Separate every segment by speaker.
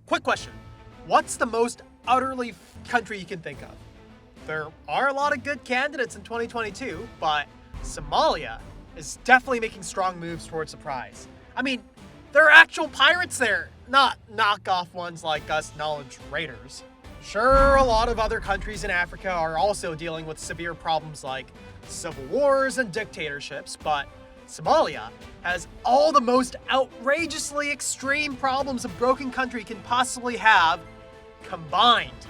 Speaker 1: Quick question. What's the most utterly country you can think of? There are a lot of good candidates in 2022, but Somalia is definitely making strong moves towards the prize. I mean, there are actual pirates there, not knockoff ones like us knowledge raiders. Sure, a lot of other countries in Africa are also dealing with severe problems like civil wars and dictatorships, but Somalia has all the most outrageously extreme problems a broken country can possibly have combined.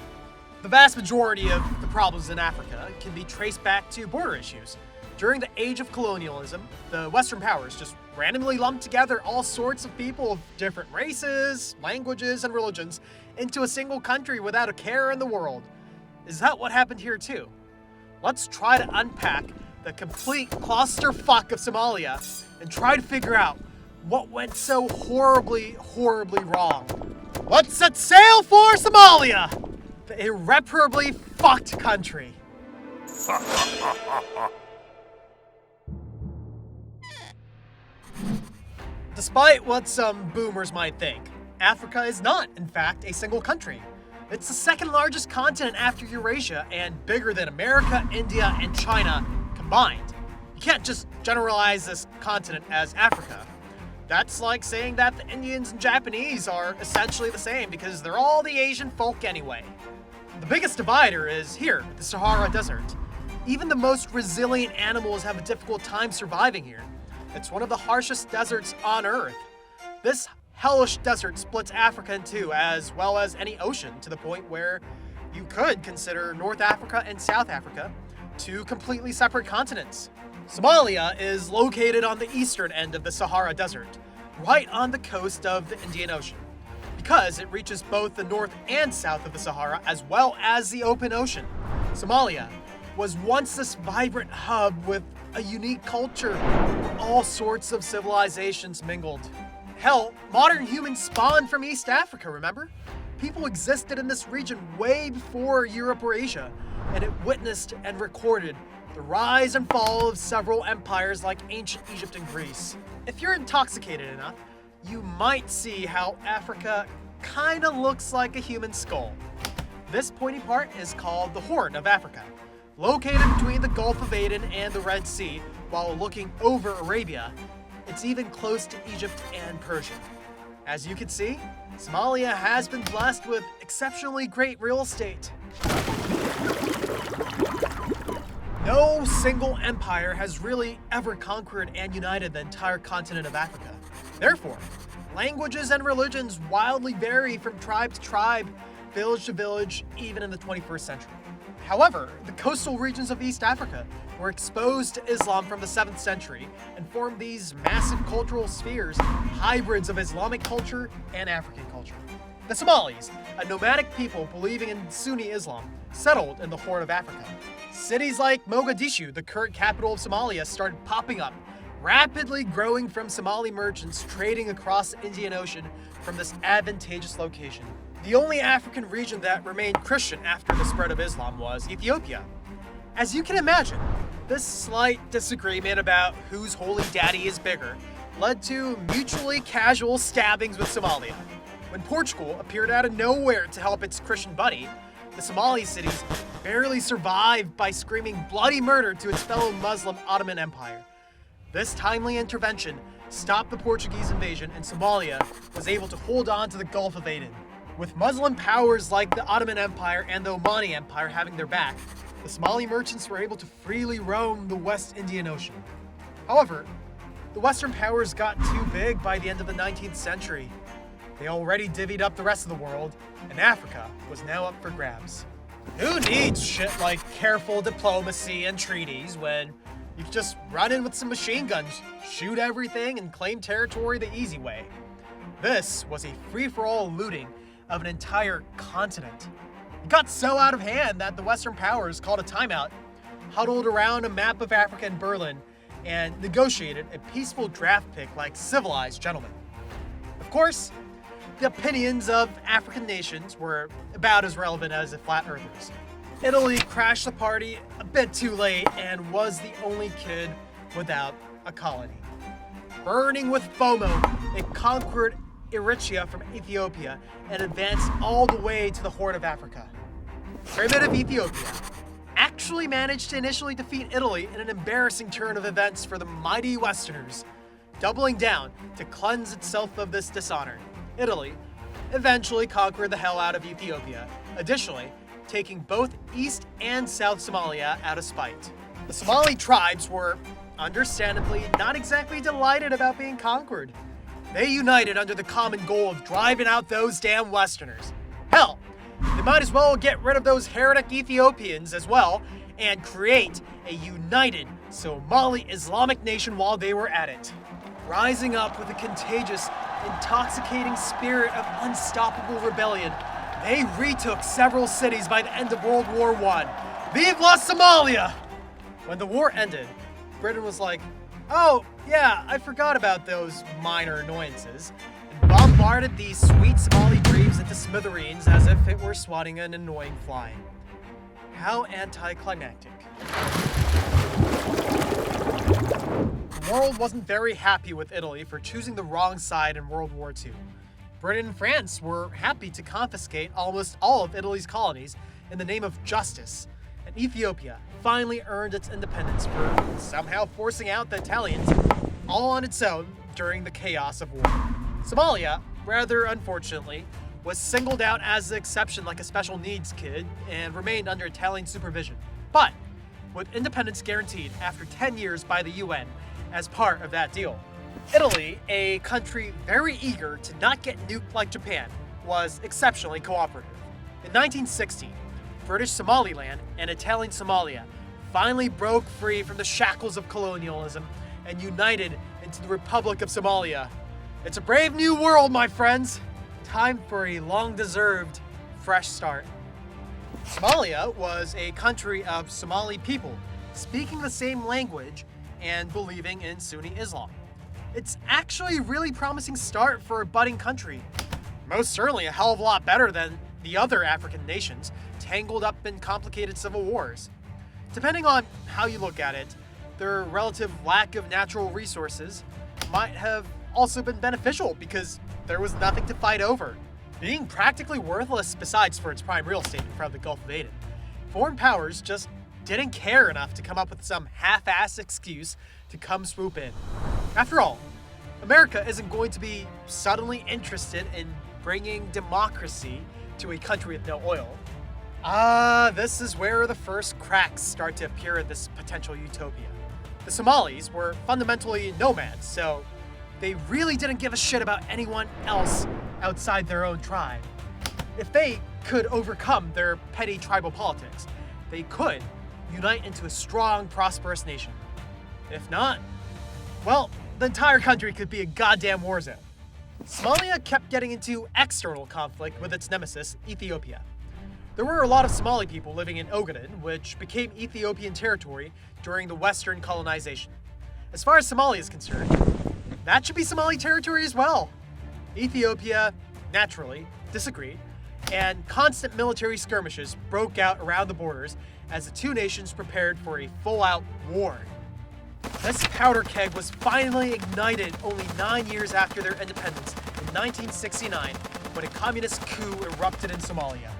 Speaker 1: The vast majority of the problems in Africa can be traced back to border issues. During the age of colonialism, the Western powers just randomly lumped together all sorts of people of different races, languages, and religions into a single country without a care in the world. Is that what happened here too? Let's try to unpack the complete clusterfuck of Somalia and try to figure out what went so horribly wrong. Let's set sail for Somalia, the irreparably fucked country. Despite what some boomers might think, Africa is not, in fact, a single country. It's the second largest continent after Eurasia and bigger than America, India, and China combined. You can't just generalize this continent as Africa. That's like saying that the Indians and Japanese are essentially the same because they're all the Asian folk anyway. The biggest divider is here, the Sahara Desert. Even the most resilient animals have a difficult time surviving here. It's one of the harshest deserts on Earth. This hellish desert splits Africa in two, as well as any ocean, to the point where you could consider North Africa and South Africa two completely separate continents. Somalia is located on the eastern end of the Sahara Desert, right on the coast of the Indian Ocean. Because it reaches both the north and south of the Sahara, as well as the open ocean, Somalia was once this vibrant hub with a unique culture. All sorts of civilizations mingled. Hell, modern humans spawned from East Africa, remember? People existed in this region way before Europe or Asia, and it witnessed and recorded the rise and fall of several empires like ancient Egypt and Greece. If you're intoxicated enough, you might see how Africa kinda looks like a human skull. This pointy part is called the Horn of Africa, located between the Gulf of Aden and the Red Sea while looking over Arabia. It's even close to Egypt and Persia. As you can see, Somalia has been blessed with exceptionally great real estate. No single empire has really ever conquered and united the entire continent of Africa. Therefore, languages and religions wildly vary from tribe to tribe, village to village, even in the 21st century. However, the coastal regions of East Africa were exposed to Islam from the 7th century and formed these massive cultural spheres, hybrids of Islamic culture and African culture. The Somalis, a nomadic people believing in Sunni Islam, settled in the Horn of Africa. Cities like Mogadishu, the current capital of Somalia, started popping up, rapidly growing from Somali merchants trading across the Indian Ocean from this advantageous location. The only African region that remained Christian after the spread of Islam was Ethiopia. As you can imagine, this slight disagreement about whose holy daddy is bigger led to mutually casual stabbings with Somalia. When Portugal appeared out of nowhere to help its Christian buddy, the Somali cities barely survived by screaming bloody murder to its fellow Muslim Ottoman Empire. This timely intervention stopped the Portuguese invasion, and Somalia was able to hold on to the Gulf of Aden. With Muslim powers like the Ottoman Empire and the Omani Empire having their back, the Somali merchants were able to freely roam the West Indian Ocean. However, the Western powers got too big by the end of the 19th century. They already divvied up the rest of the world, and Africa was now up for grabs. Who needs shit like careful diplomacy and treaties when you can just run in with some machine guns, shoot everything, and claim territory the easy way? This was a free-for-all looting of an entire continent. It got so out of hand that the Western powers called a timeout, huddled around a map of Africa in Berlin, and negotiated a peaceful draft pick like civilized gentlemen. Of course, the opinions of African nations were about as relevant as the flat earthers. Italy crashed the party a bit too late and was the only kid without a colony. Burning with FOMO, it conquered Eritrea from Ethiopia and advanced all the way to the Horn of Africa. Primitive Ethiopia actually managed to initially defeat Italy in an embarrassing turn of events for the mighty Westerners, doubling down to cleanse itself of this dishonor. Italy eventually conquered the hell out of Ethiopia, additionally taking both East and South Somalia out of spite. The Somali tribes were, understandably, not exactly delighted about being conquered. They united under the common goal of driving out those damn Westerners. Hell, they might as well get rid of those heretic Ethiopians as well and create a united Somali Islamic nation while they were at it. Rising up with a contagious, intoxicating spirit of unstoppable rebellion, they retook several cities by the end of World War I. Vive la Somalia! When the war ended, Britain was like, oh, yeah, I forgot about those minor annoyances, and bombarded these sweet Somali braves into smithereens as if it were swatting an annoying fly. How anticlimactic. The world wasn't very happy with Italy for choosing the wrong side in World War II. Britain and France were happy to confiscate almost all of Italy's colonies in the name of justice, and Ethiopia finally earned its independence for somehow forcing out the Italians all on its own during the chaos of war. Somalia, rather unfortunately, was singled out as the exception like a special needs kid and remained under Italian supervision, but with independence guaranteed after 10 years by the UN as part of that deal. Italy, a country very eager to not get nuked like Japan, was exceptionally cooperative. In 1960, British Somaliland and Italian Somalia finally broke free from the shackles of colonialism and united into the Republic of Somalia. It's a brave new world, my friends. Time for a long-deserved fresh start. Somalia was a country of Somali people speaking the same language and believing in Sunni Islam. It's actually a really promising start for a budding country. Most certainly a hell of a lot better than the other African nations tangled up in complicated civil wars. Depending on how you look at it, their relative lack of natural resources might have also been beneficial because there was nothing to fight over. Being practically worthless besides for its prime real estate in front of the Gulf of Aden, foreign powers just didn't care enough to come up with some half-assed excuse to come swoop in. After all, America isn't going to be suddenly interested in bringing democracy to a country with no oil. This is where the first cracks start to appear in this potential utopia. The Somalis were fundamentally nomads, so they really didn't give a shit about anyone else outside their own tribe. If they could overcome their petty tribal politics, they could unite into a strong, prosperous nation. If not, well, the entire country could be a goddamn war zone. Somalia kept getting into external conflict with its nemesis, Ethiopia. There were a lot of Somali people living in Ogaden, which became Ethiopian territory during the Western colonization. As far as Somalia is concerned, that should be Somali territory as well. Ethiopia, naturally, disagreed, and constant military skirmishes broke out around the borders as the two nations prepared for a full-out war. This powder keg was finally ignited only 9 years after their independence in 1969 when a communist coup erupted in Somalia.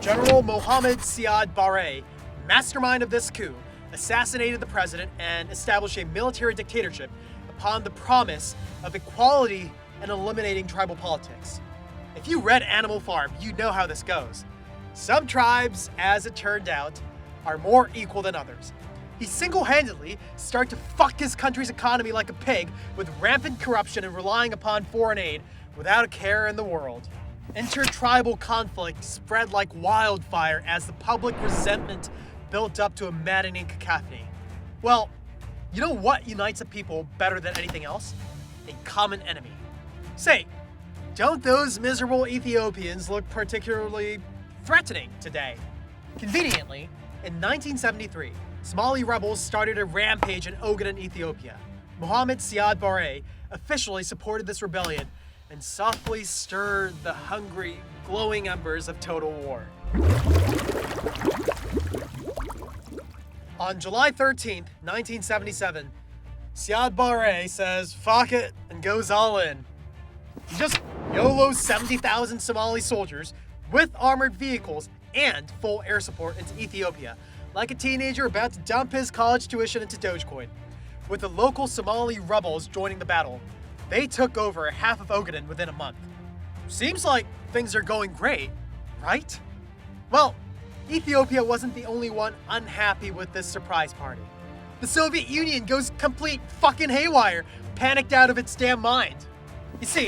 Speaker 1: General Mohammed Siad Barre, mastermind of this coup, assassinated the president and established a military dictatorship upon the promise of equality and eliminating tribal politics. If you read Animal Farm, you know how this goes. Some tribes, as it turned out, are more equal than others. He single-handedly started to fuck his country's economy like a pig with rampant corruption and relying upon foreign aid without a care in the world. Intertribal conflict spread like wildfire as the public resentment built up to a maddening cacophony. Well, you know what unites a people better than anything else? A common enemy. Say, don't those miserable Ethiopians look particularly threatening today? Conveniently, in 1973, Somali rebels started a rampage in Ogaden, Ethiopia. Mohammed Siad Barre officially supported this rebellion and softly stirred the hungry, glowing embers of total war. On July 13th, 1977, Siad Barre says fuck it and goes all in. He just YOLO 70,000 Somali soldiers with armored vehicles and full air support into Ethiopia, like a teenager about to dump his college tuition into Dogecoin. With the local Somali rebels joining the battle, they took over half of Ogaden within a month. Seems like things are going great, right? Well, Ethiopia wasn't the only one unhappy with this surprise party. The Soviet Union goes complete fucking haywire, panicked out of its damn mind. You see,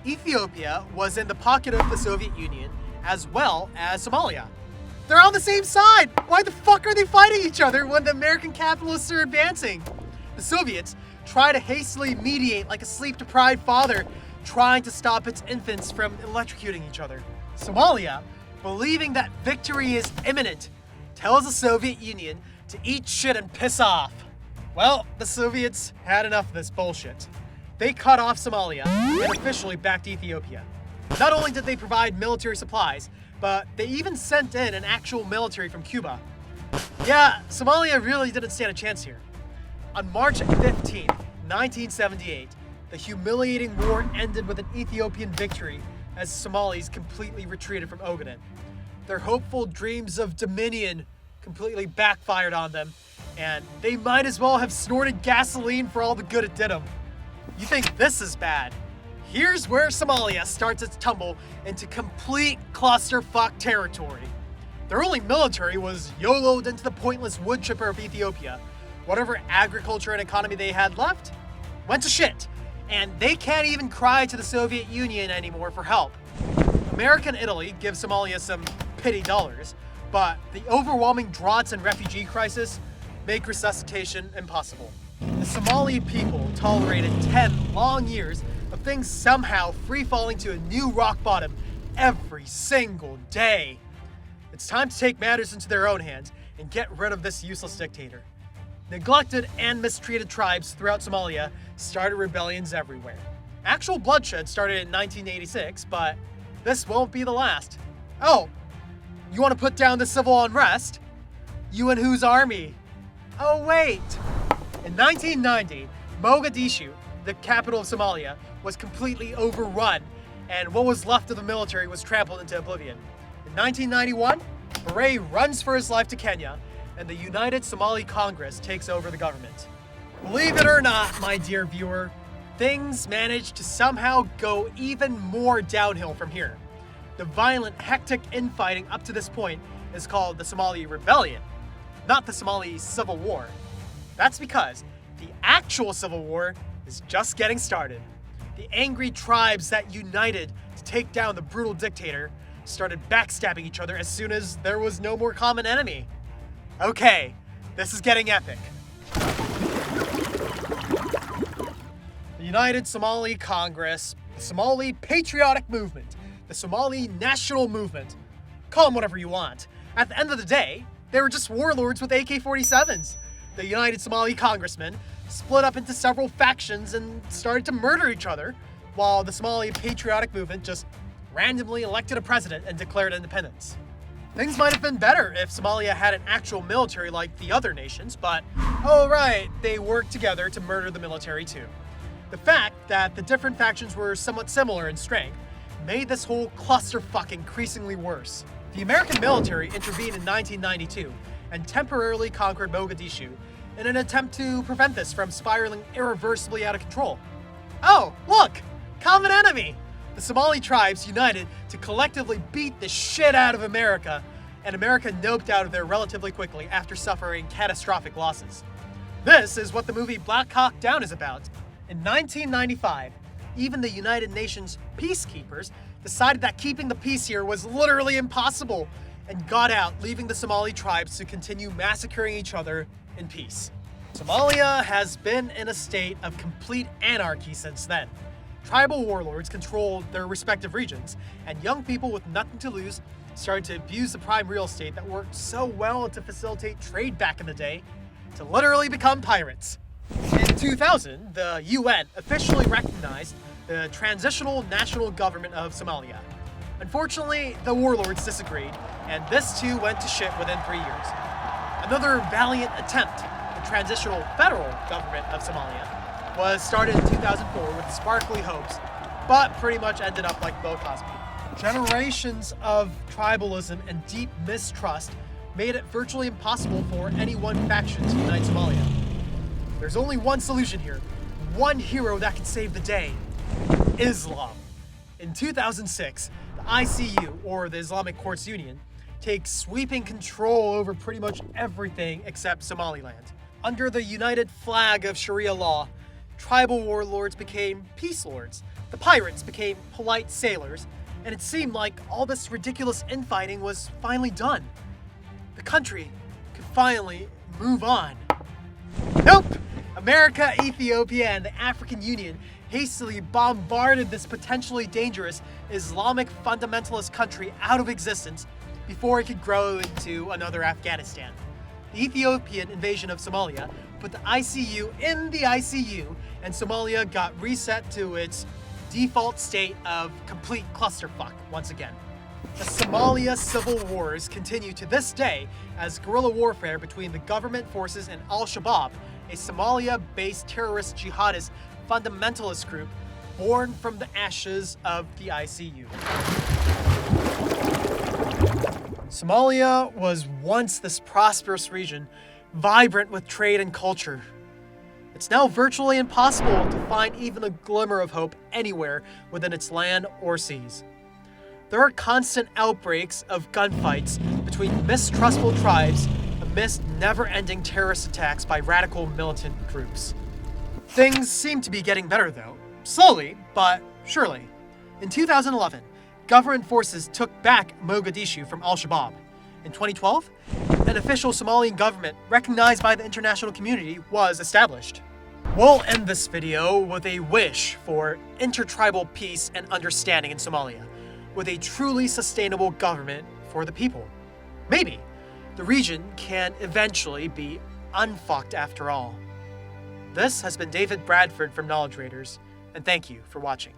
Speaker 1: Ethiopia was in the pocket of the Soviet Union as well as Somalia. They're on the same side! Why the fuck are they fighting each other when the American capitalists are advancing? The Soviets try to hastily mediate like a sleep-deprived father trying to stop its infants from electrocuting each other. Somalia, believing that victory is imminent, tells the Soviet Union to eat shit and piss off. Well, the Soviets had enough of this bullshit. They cut off Somalia and officially backed Ethiopia. Not only did they provide military supplies, but they even sent in an actual military from Cuba. Yeah, Somalia really didn't stand a chance here. On March 15, 1978, the humiliating war ended with an Ethiopian victory as Somalis completely retreated from Ogaden. Their hopeful dreams of dominion completely backfired on them, and they might as well have snorted gasoline for all the good it did them. You think this is bad? Here's where Somalia starts its tumble into complete clusterfuck territory. Their only military was YOLO'd into the pointless wood chipper of Ethiopia. Whatever agriculture and economy they had left went to shit, and they can't even cry to the Soviet Union anymore for help. America and Italy give Somalia some pity dollars, but the overwhelming droughts and refugee crisis make resuscitation impossible. The Somali people tolerated 10 long years of things somehow free-falling to a new rock bottom every single day. It's time to take matters into their own hands and get rid of this useless dictator. Neglected and mistreated tribes throughout Somalia started rebellions everywhere. Actual bloodshed started in 1986, but this won't be the last. Oh, you want to put down the civil unrest? You and whose army? Oh wait! In 1990, Mogadishu, the capital of Somalia, was completely overrun, and what was left of the military was trampled into oblivion. In 1991, Beret runs for his life to Kenya, and the United Somali Congress takes over the government. Believe it or not, my dear viewer, things managed to somehow go even more downhill from here. The violent, hectic infighting up to this point is called the Somali Rebellion, not the Somali Civil War. That's because the actual civil war is just getting started. The angry tribes that united to take down the brutal dictator started backstabbing each other as soon as there was no more common enemy. Okay, this is getting epic. The United Somali Congress, the Somali Patriotic Movement, the Somali National Movement, call them whatever you want. At the end of the day, they were just warlords with AK-47s. The United Somali Congressmen split up into several factions and started to murder each other, while the Somali Patriotic Movement just randomly elected a president and declared independence. Things might have been better if Somalia had an actual military like the other nations, but oh right, they worked together to murder the military too. The fact that the different factions were somewhat similar in strength made this whole clusterfuck increasingly worse. The American military intervened in 1992 and temporarily conquered Mogadishu in an attempt to prevent this from spiraling irreversibly out of control. Oh, look! Common enemy! The Somali tribes united to collectively beat the shit out of America, and America noped out of there relatively quickly after suffering catastrophic losses. This is what the movie Black Hawk Down is about. In 1995, even the United Nations peacekeepers decided that keeping the peace here was literally impossible and got out, leaving the Somali tribes to continue massacring each other in peace. Somalia has been in a state of complete anarchy since then. Tribal warlords controlled their respective regions, and young people with nothing to lose started to abuse the prime real estate that worked so well to facilitate trade back in the day to literally become pirates. In 2000, the UN officially recognized the Transitional National Government of Somalia. Unfortunately, the warlords disagreed, and this too went to shit within 3 years. Another valiant attempt, the Transitional Federal Government of Somalia, was started in 2004 with sparkly hopes, but pretty much ended up like Bill Cosby. Generations of tribalism and deep mistrust made it virtually impossible for any one faction to unite Somalia. There's only one solution here, one hero that can save the day: Islam. In 2006, the ICU, or the Islamic Courts Union, takes sweeping control over pretty much everything except Somaliland. Under the united flag of Sharia law, tribal warlords became peace lords, the pirates became polite sailors, and it seemed like all this ridiculous infighting was finally done. The country could finally move on. Nope! America, Ethiopia, and the African Union hastily bombarded this potentially dangerous Islamic fundamentalist country out of existence before it could grow into another Afghanistan. The Ethiopian invasion of Somalia put the ICU in the ICU, and Somalia got reset to its default state of complete clusterfuck once again. The Somali Civil Wars continue to this day as guerrilla warfare between the government forces and Al-Shabaab, a Somalia-based terrorist jihadist fundamentalist group born from the ashes of the ICU. Somalia was once this prosperous region, vibrant with trade and culture. It's now virtually impossible to find even a glimmer of hope anywhere within its land or seas. There are constant outbreaks of gunfights between mistrustful tribes amidst never-ending terrorist attacks by radical militant groups. Things seem to be getting better though, slowly but surely. In 2011, government forces took back Mogadishu from Al-Shabaab. In 2012, an official Somalian government recognized by the international community was established. We'll end this video with a wish for intertribal peace and understanding in Somalia, with a truly sustainable government for the people. Maybe the region can eventually be unfucked after all. This has been David Bradford from Knowledge Raiders, and thank you for watching.